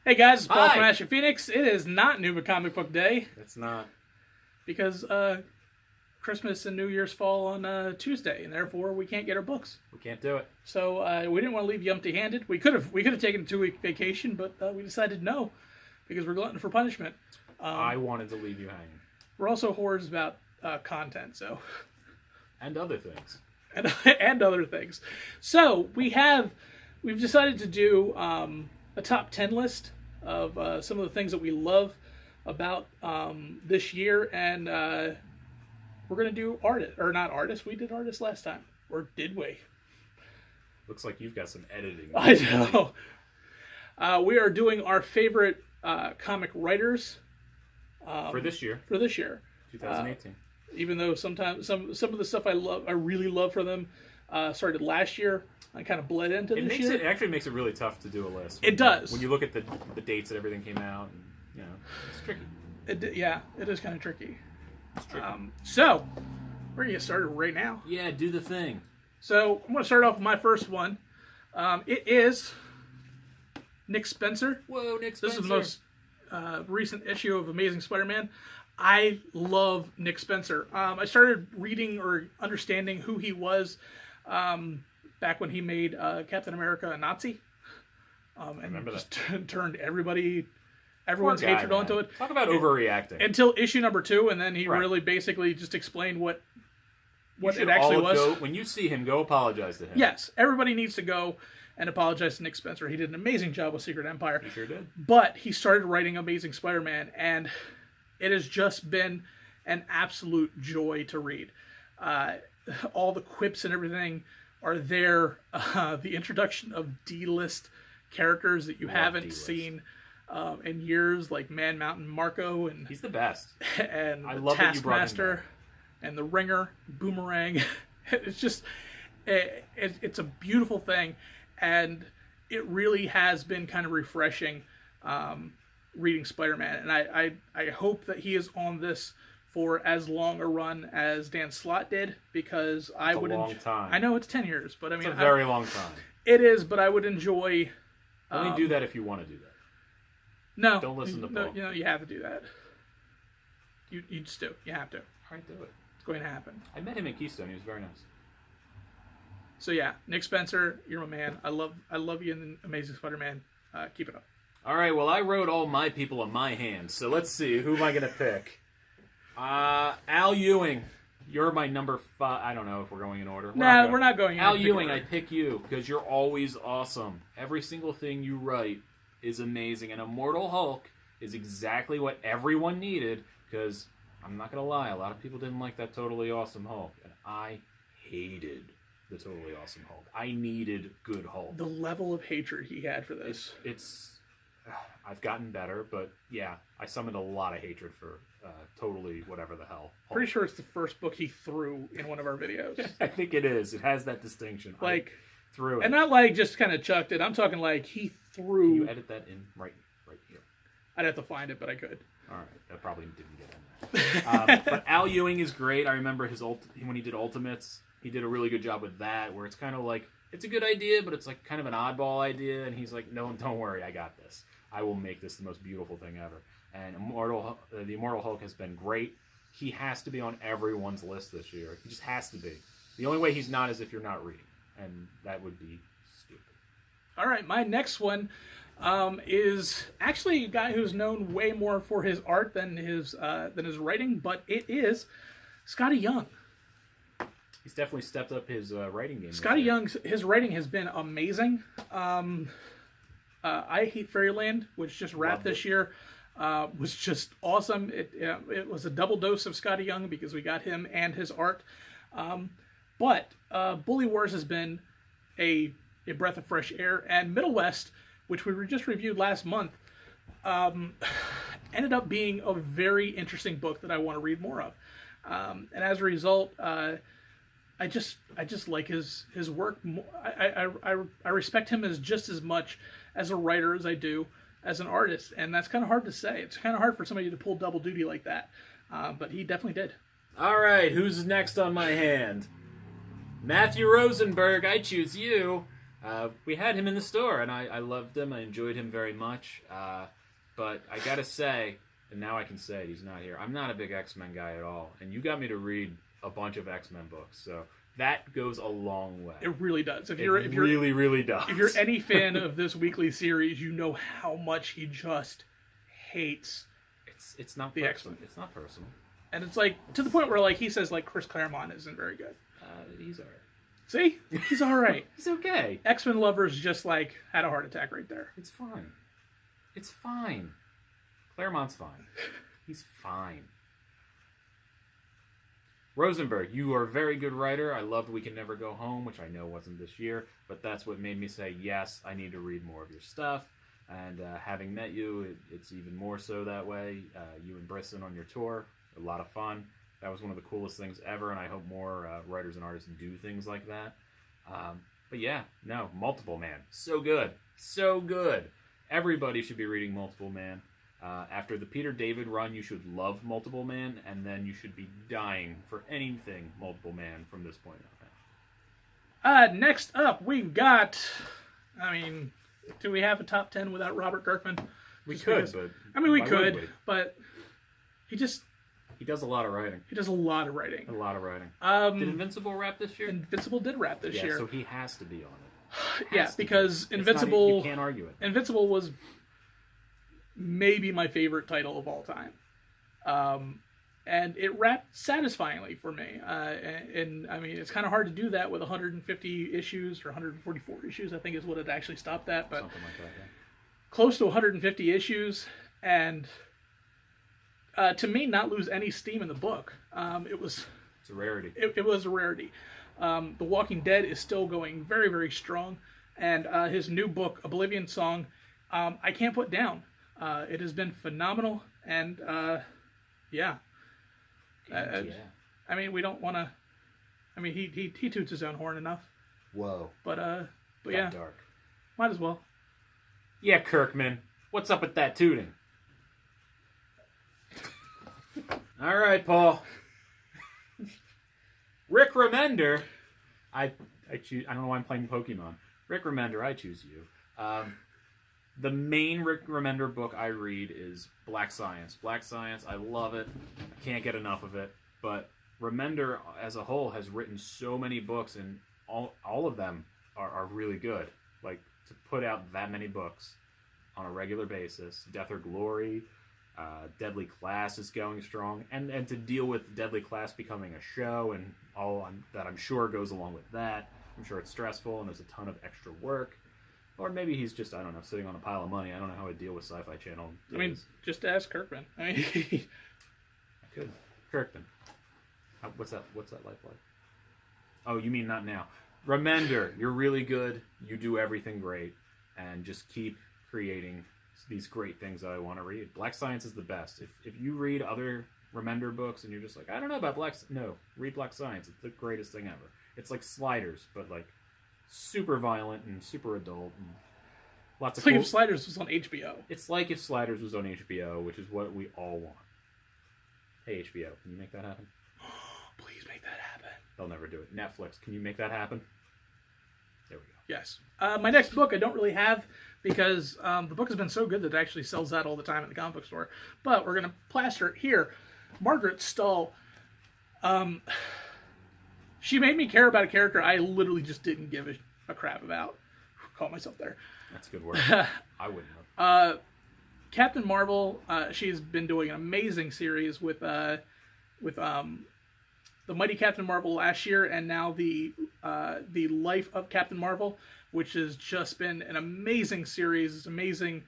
Hey guys, it's Paul Hi. from Ashen Phoenix. It is not New Comic Book Day It's not. because Christmas and New Year's fall on Tuesday, and therefore we can't get our books. We can't do it. So we didn't want to leave you empty-handed. We could have taken a 2-week vacation, but we decided no because we're glutton for punishment. I wanted to leave you hanging. We're also whores about content, so And other things. and other things. So we've decided to do a top 10 list of some of the things that we love about this year, and we're gonna do not artists. We did artists last time, or did we? Looks like you've got some editing. I know. We are doing our favorite comic writers For this year, for this year. 2018. Even though sometimes some of the stuff I really love for them started last year. I kind of bled into this year. It actually makes it really tough to do a list. It does. When you look at the dates that everything came out, and, it's tricky. It is kind of tricky. It's tricky. So we're gonna get started right now. Yeah, do the thing. So I'm gonna start off with my first one. It is Nick Spencer. Whoa, Nick Spencer. This is the most recent issue of Amazing Spider-Man. I love Nick Spencer. I started reading or understanding who he was back when he made Captain America a Nazi, and just turned everyone's hatred onto it. Talk about overreacting. Until issue number 2, and then he really basically just explained what it actually was. When you see him, go apologize to him. Yes, everybody needs to go and apologize to Nick Spencer. He did an amazing job with Secret Empire. He sure did. But he started writing Amazing Spider-Man, and it has just been an absolute joy to read. All the quips and everything are there. The introduction of D-list characters that you haven't D-list. seen in years, like Man Mountain Marco, and He's the best. and I love that you brought him Taskmaster, and the Ringer, Boomerang. It's just, it's a beautiful thing, and it really has been kind of refreshing reading Spider-Man, and I hope that he is on this for as long a run as Dan Slott did, because I would. A long time. I know it's 10 years, but I mean, It's a very long time. It is, but I would enjoy. Only do that if you want to do that. No, Don't listen to Paul. No, you have to do that. You just do. You have to. All right, do it. It's going to happen. I met him at Keystone. He was very nice. So yeah, Nick Spencer, you're my man. I love you in Amazing Spider-Man. Keep it up. All right, well, I wrote all my people in my hands, so let's see. Who am I going to pick? Al Ewing. You're my number 5. I don't know if we're going in order. We're not going in Al particular Ewing, order. I pick you because you're always awesome. Every single thing you write is amazing, and Immortal Hulk is exactly what everyone needed, because I'm not going to lie, a lot of people didn't like that Totally Awesome Hulk, and I hated the Totally Awesome Hulk. I needed good Hulk. The level of hatred he had for this. I've gotten better, but yeah, I summoned a lot of hatred for Totally whatever the hell Hulk. Pretty sure it's the first book he threw in one of our videos. I think it is. It has that distinction. Like, I threw it. and not like just kind of chucked it. I'm talking like he threw. Can you edit that in right here? I'd have to find it, but I could. All right, that probably didn't get in there. But Al Ewing is great. I remember when he did Ultimates, he did a really good job with that, where it's kind of like, it's a good idea, but it's like kind of an oddball idea, and he's like, no, don't worry, I got this. I will make this the most beautiful thing ever. And the Immortal Hulk has been great. He has to be on everyone's list this year. He just has to be. The only way he's not is if you're not reading, and that would be stupid. All right, my next one is actually a guy who's known way more for his art than his writing, but it is Scotty Young. He's definitely stepped up his writing game. Scotty Young's his writing has been amazing. I Hate Fairyland, which just wrapped this year, was just awesome. It was a double dose of Scotty Young because we got him and his art. But Bully Wars has been a breath of fresh air, and Middle West, which we just reviewed last month, ended up being a very interesting book that I want to read more of. And as a result, I just like his work. I respect him as just as much as a writer as I do as an artist, and that's kind of hard to say. It's kind of hard for somebody to pull double duty like that, but he definitely did. All right, who's next on my hand? Matthew Rosenberg, I choose you. We had him in the store, and I loved him. I enjoyed him very much. But I gotta say, and now I can say it, he's not here. I'm not a big X-Men guy at all, and you got me to read a bunch of X-Men books, so that goes a long way. It really does. It really does. If you're any fan of this weekly series, you know how much he just hates. It's not the personal. X-Men. It's not personal. And it's like to the point where like he says like Chris Claremont isn't very good. He's alright. See, he's all right. He's okay. X-Men lovers just like had a heart attack right there. It's fine. It's fine. Claremont's fine. He's fine. Rosenberg, you are a very good writer. I loved We Can Never Go Home, which I know wasn't this year, but that's what made me say, yes, I need to read more of your stuff. And having met you, it's even more so that way. You and Brisson on your tour, a lot of fun. That was one of the coolest things ever, and I hope more writers and artists do things like that. But yeah, no, Multiple Man. So good. So good. Everybody should be reading Multiple Man. After the Peter David run, you should love Multiple Man, and then you should be dying for anything Multiple Man from this point on. Next up, we've got... I mean, do we have a top 10 without Robert Kirkman? We could, but... I mean, we could, but he just... He does a lot of writing. He does a lot of writing. A lot of writing. Did Invincible wrap this year? Invincible did wrap this year. So he has to be on it. Yeah, because Invincible... You can't argue it. Invincible was maybe my favorite title of all time. And it wrapped satisfyingly for me. And I mean, it's kind of hard to do that with 150 issues, or 144 issues, I think is what it actually stopped at. But something like that, yeah. Close to 150 issues, and... to me, not lose any steam in the book. It's a rarity. It was a rarity. The Walking Dead is still going very, very strong, and his new book, Oblivion Song, I can't put down. It has been phenomenal, and yeah. I mean, we don't want to. I mean, he toots his own horn enough. Whoa. But yeah, dark. Might as well. Yeah, Kirkman. What's up with that tooting? All right, Paul. Rick Remender. I choose. I don't know why I'm playing Pokemon. Rick Remender. I choose you. The main Rick Remender book I read is Black Science. Black Science. I love it. I can't get enough of it. But Remender, as a whole, has written so many books, and all of them are really good. Like, to put out that many books on a regular basis. Death or Glory. Deadly Class is going strong, and to deal with Deadly Class becoming a show and all that I'm sure goes along with that. I'm sure it's stressful and there's a ton of extra work. Or maybe he's just, I don't know, sitting on a pile of money. I don't know how I deal with Sci-Fi Channel. I mean, just ask Kirkman. I mean, I could. Kirkman. What's that life like? Oh, you mean not now. Remender, you're really good. You do everything great. And just keep creating these great things that I want to read. Black Science is the best. If you read other Remender books and you're just like, I don't know about no, read Black Science. It's the greatest thing ever. It's like Sliders, but like super violent and super adult and lots of like if Sliders was on HBO. It's like if Sliders was on HBO, which is what we all want. Hey, HBO, can you make that happen? Please make that happen. They'll never do it. Netflix, can you make that happen? There we go. Yes. My next book I don't really have because the book has been so good that it actually sells out all the time in the comic book store. But we're going to plaster it here. Margaret Stohl. She made me care about a character I literally just didn't give a crap about. Caught myself there. That's a good word. I wouldn't have. Captain Marvel. She's been doing an amazing series with the Mighty Captain Marvel last year, and now the Life of Captain Marvel, which has just been an amazing series. It's amazing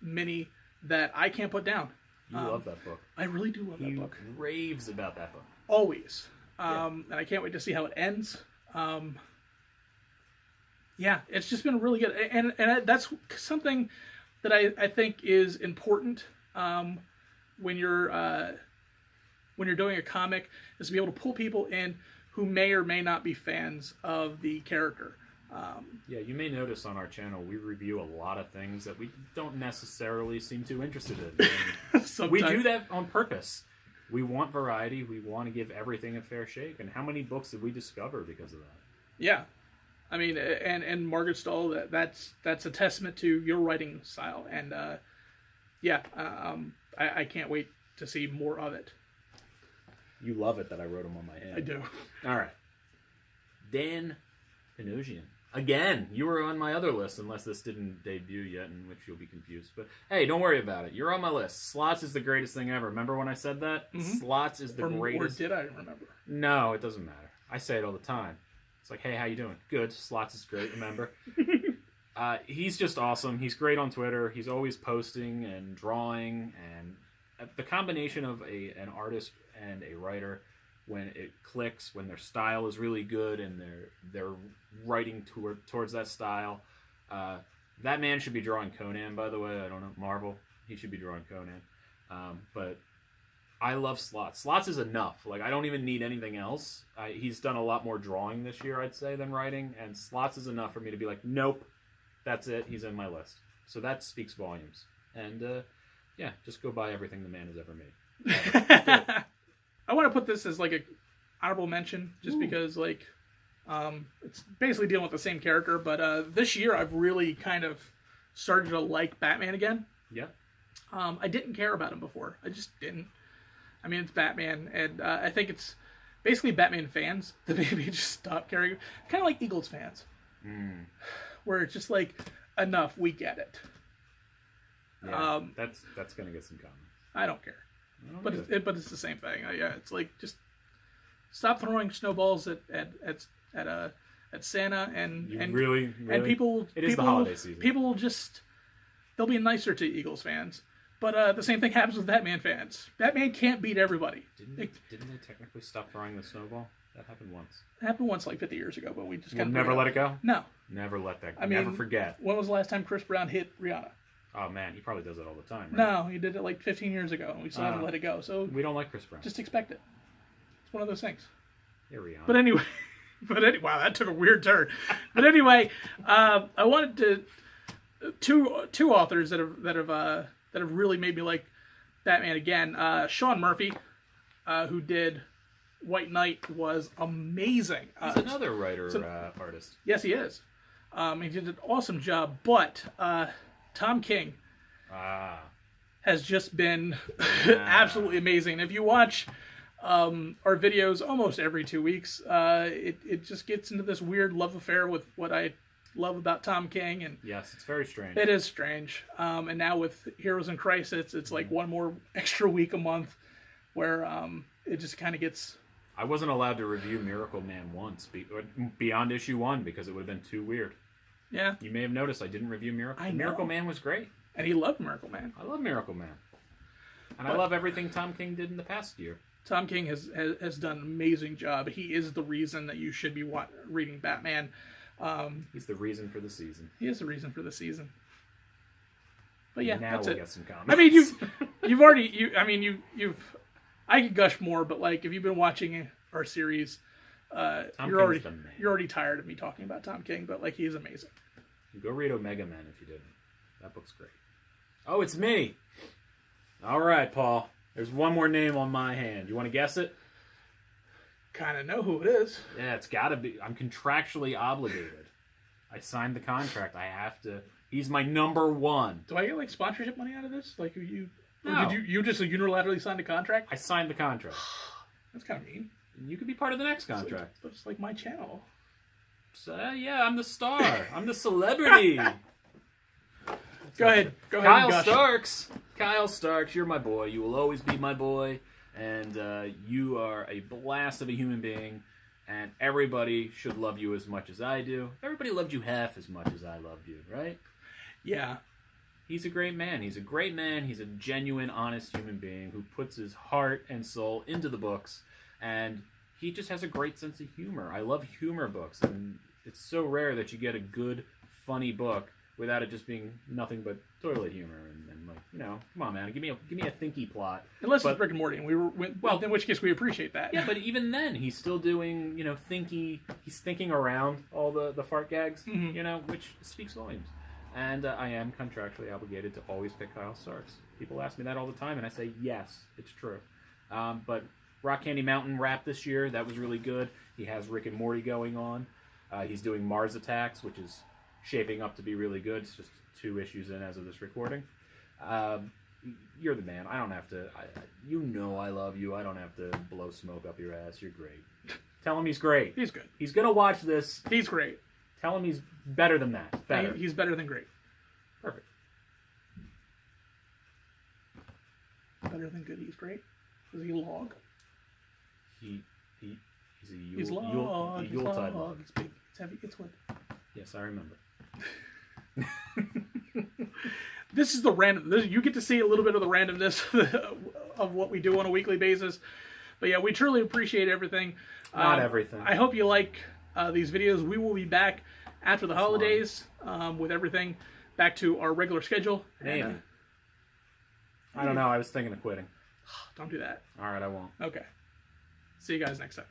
mini that I can't put down. You love that book. I really do love that book. He raves about that book. Always. And I can't wait to see how it ends. Yeah, it's just been really good. And that's something that I think is important when you're doing a comic, is to be able to pull people in who may or may not be fans of the character. Yeah, you may notice on our channel we review a lot of things that we don't necessarily seem too interested in. We do that on purpose. We want variety. We want to give everything a fair shake. And how many books did we discover because of that? Yeah. I mean, and Margaret Stohl, that's a testament to your writing style, and I can't wait to see more of it. You love it that I wrote him on my hand. I do. All right. Dan Panosian. Again, you were on my other list, unless this didn't debut yet, in which you'll be confused. But hey, don't worry about it. You're on my list. Slots is the greatest thing ever. Remember when I said that? Mm-hmm. Slots is the greatest. Or did I remember? No, it doesn't matter. I say it all the time. It's like, hey, how you doing? Good. Slots is great, remember? He's just awesome. He's great on Twitter. He's always posting and drawing. And the combination of an artist and a writer, when it clicks, when their style is really good and they're writing towards that style. That man should be drawing Conan, by the way. I don't know, Marvel. He should be drawing Conan. But I love Slots. Slots is enough. Like, I don't even need anything else. He's done a lot more drawing this year, I'd say, than writing. And Slots is enough for me to be like, nope, that's it. He's in my list. So that speaks volumes. And, just go buy everything the man has ever made. I want to put this as like a honorable mention, just because like it's basically dealing with the same character. But this year I've really kind of started to like Batman again. Yeah. I didn't care about him before. I just didn't. I mean, it's Batman, and I think it's basically Batman fans that maybe just stop caring. Kind of like Eagles fans, where it's just like, enough, we get it. Yeah, that's gonna get some comments. I don't care. But it's the same thing. It's like, just stop throwing snowballs at Santa and really and people. It is the holiday season. People will they'll be nicer to Eagles fans. But the same thing happens with Batman fans. Batman can't beat everybody. Didn't they technically stop throwing the snowball? That happened once. It happened once, like 50 years ago, but we just never let it go. No, never let that. I mean, never forget. When was the last time Chris Brown hit Rihanna? Oh man, he probably does it all the time. Right? No, he did it like 15 years ago, and we still haven't let it go. So we don't like Chris Brown. Just expect it. It's one of those things. Yeah, Rihanna. But anyway, wow, that took a weird turn. But anyway, I wanted to two authors that have really made me like Batman again. Sean Murphy, who did White Knight, was amazing. He's another writer artist. Yes, he is. He did an awesome job. But Tom King has just been absolutely amazing. If you watch our videos almost every 2 weeks, it just gets into this weird love affair with what I love about Tom King. And yes, it's very strange. It is strange. And now with Heroes in Crisis, it's like one more extra week a month where it just kind of gets... I wasn't allowed to review Miracle Man once, beyond issue 1, because it would have been too weird. Yeah. You may have noticed I didn't review Miracle. Miracle Man was great. And he loved Miracle Man. I love Miracle Man. And I love everything Tom King did in the past year. Tom King has done an amazing job. He is the reason that you should be reading Batman. He's the reason for the season. He is the reason for the season. But yeah, now that's we'll it. Get some comments. I mean, you've already. I could gush more, but like if you've been watching our series, you're already tired of me talking about Tom King. But like, he's amazing. Go read Omega Man if you didn't. That book's great. Oh, it's me. All right, Paul. There's one more name on my hand. You want to guess it? Kind of know who it is. Yeah, it's got to be. I'm contractually obligated. I signed the contract. I have to. He's my number one. Do I get like sponsorship money out of this? Like you? No. Did you just unilaterally signed a contract? I signed the contract. That's kind of mean. You could be part of the next contract. It's like my channel. So, yeah, I'm the star. I'm the celebrity. Go ahead. Kyle Starks, you're my boy. You will always be my boy. And you are a blast of a human being. And everybody should love you as much as I do. Everybody loved you half as much as I loved you, right? Yeah. He's a great man. He's a great man. He's a genuine, honest human being who puts his heart and soul into the books. And he just has a great sense of humor. I love humor books. And it's so rare that you get a good, funny book without it just being nothing but toilet humor and like, come on, man, give me a thinky plot. Unless it's Rick and Morty, and in which case we appreciate that. Yeah, but even then, he's still doing, he's thinking around all the fart gags, which speaks volumes. And I am contractually obligated to always pick Kyle Starks. People ask me that all the time, and I say, yes, it's true. But Rock Candy Mountain wrapped this year. That was really good. He has Rick and Morty going on. He's doing Mars Attacks, which is shaping up to be really good. It's just 2 issues in as of this recording. You're the man. I don't have to. You know I love you. I don't have to blow smoke up your ass. You're great. Tell him he's great. He's good. He's going to watch this. He's great. Tell him he's better than that. Better. He's better than great. Perfect. Better than good. He's great. Is he log? He's a He's log. He's Yuletide log. log. It's big. It's heavy. It's wood. Yes, I remember. This is the random. You get to see a little bit of the randomness of what we do on a weekly basis. But yeah, we truly appreciate everything. Not everything. I hope you like these videos. We will be back after the holidays with everything back to our regular schedule. Maybe. And, I don't know. I was thinking of quitting. don't do that. All right, I won't. Okay. See you guys next time.